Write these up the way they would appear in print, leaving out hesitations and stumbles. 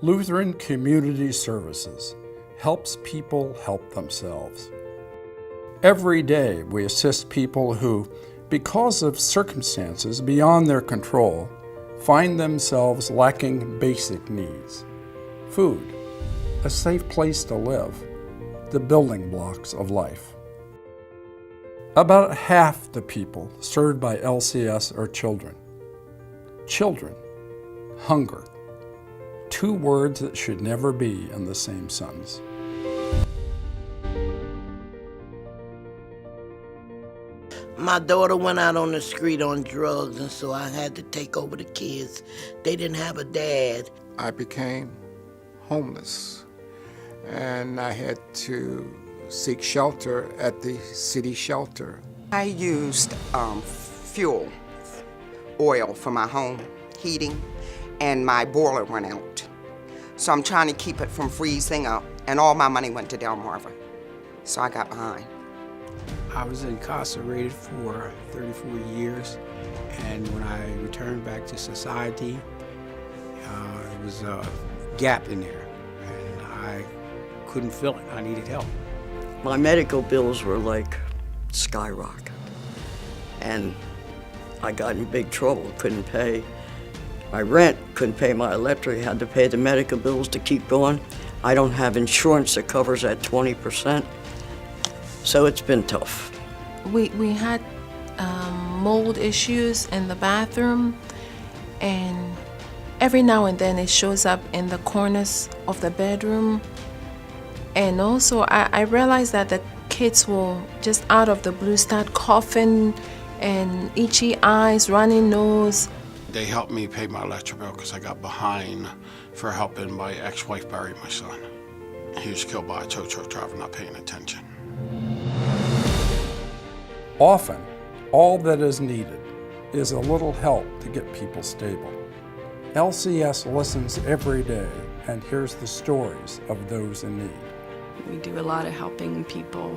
Lutheran Community Services helps people help themselves. Every day we assist people who, because of circumstances beyond their control, find themselves lacking basic needs: food, a safe place to live, the building blocks of life. About half the people served by LCS are children. Children, hunger, two words that should never be in the same sentence. My daughter went out on the street on drugs, and so I had to take over the kids. They didn't have a dad. I became homeless, and I had to seek shelter at the city shelter. I used fuel, oil for my home heating, and my boiler went out. So I'm trying to keep it from freezing up, and all my money went to Delmarva. So I got behind. I was incarcerated for 34 years, and when I returned back to society, it was a gap in there, and I couldn't fill it. I needed help. My medical bills were like skyrocket, and I got in big trouble. Couldn't pay my rent, couldn't pay my electric, had to pay the medical bills to keep going. I don't have insurance that covers at 20%, so it's been tough. We had mold issues in the bathroom, and every now and then it shows up in the corners of the bedroom. And also I realized that the kids will just out of the blue start coughing and itchy eyes, runny nose. They helped me pay my electric bill because I got behind for helping my ex-wife bury my son. He was killed by a tow truck driver not paying attention. Often, all that is needed is a little help to get people stable. LCS listens every day and hears the stories of those in need. We do a lot of helping people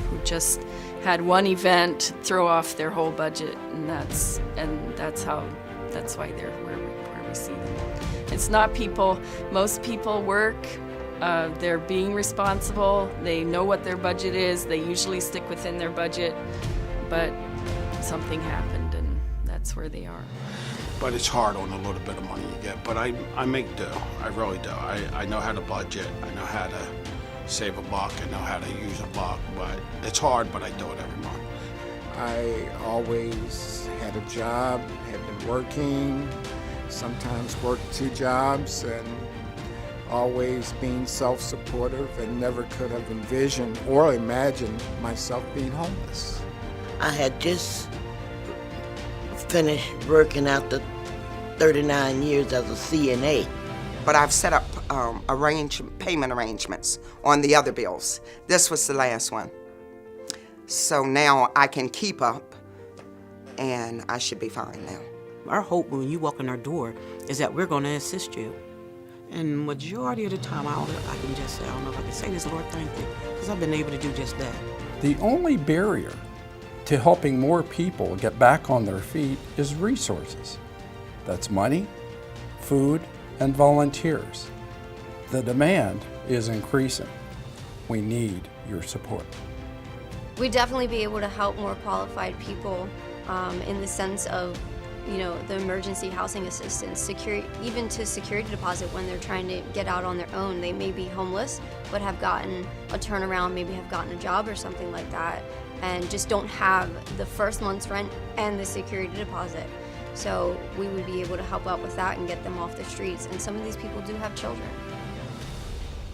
who just had one event throw off their whole budget, and that's why they're where we see them. It's not people. Most people work. They're being responsible. They know what their budget is. They usually stick within their budget, but something happened, and that's where they are. But it's hard on a little bit of money you get. But I make do. I really do. I know how to budget. I know how to save a buck. I know how to use a buck. But it's hard, but I do it every month. I always had a job, had been working, sometimes worked 2 jobs, and always being self-supportive, and never could have envisioned or imagined myself being homeless. I had just finished working after 39 years as a CNA. But I've set up payment arrangements on the other bills. This was the last one. So now I can keep up, and I should be fine now. Our hope when you walk in our door is that we're going to assist you. And majority of the time, I can just say, I don't know if I can say this, Lord, thank you, because I've been able to do just that. The only barrier to helping more people get back on their feet is resources. That's money, food, and volunteers. The demand is increasing. We need your support. We'd definitely be able to help more qualified people in the sense of, you know, the emergency housing assistance, even to security deposit when they're trying to get out on their own. They may be homeless, but have gotten a turnaround, maybe have gotten a job or something like that, and just don't have the first month's rent and the security deposit. So we would be able to help out with that and get them off the streets. And some of these people do have children.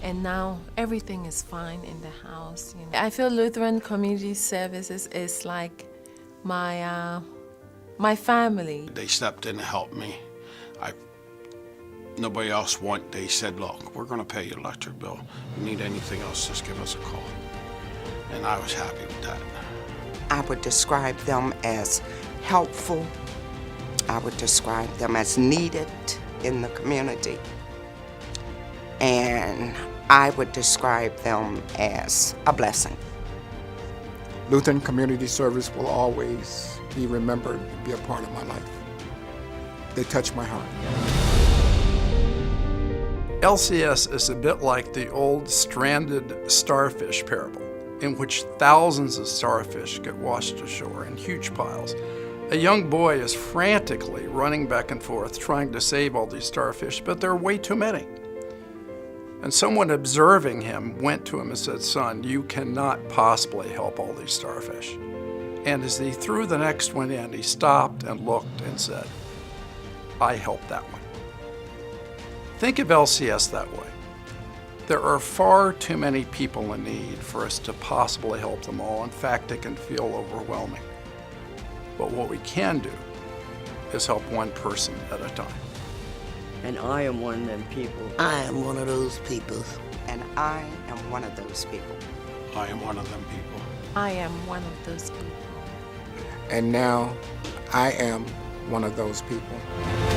And now everything is fine in the house. You know? I feel Lutheran Community Services is like my family. They stepped in and helped me. Nobody else they said, look, we're gonna pay your electric bill. If you need anything else, just give us a call. And I was happy with that. I would describe them as helpful. I would describe them as needed in the community. And I would describe them as a blessing. Lutheran Community Service will always be remembered and be a part of my life. They touch my heart. LCS is a bit like the old stranded starfish parable, in which thousands of starfish get washed ashore in huge piles. A young boy is frantically running back and forth trying to save all these starfish, but there are way too many. And someone observing him went to him and said, "Son, you cannot possibly help all these starfish." And as he threw the next one in, he stopped and looked and said, "I helped that one." Think of LCS that way. There are far too many people in need for us to possibly help them all. In fact, it can feel overwhelming. But what we can do is help one person at a time. And I am one of them people. I am one of those people. And I am one of those people. I am one of them people. I am one of those people. And now I am one of those people.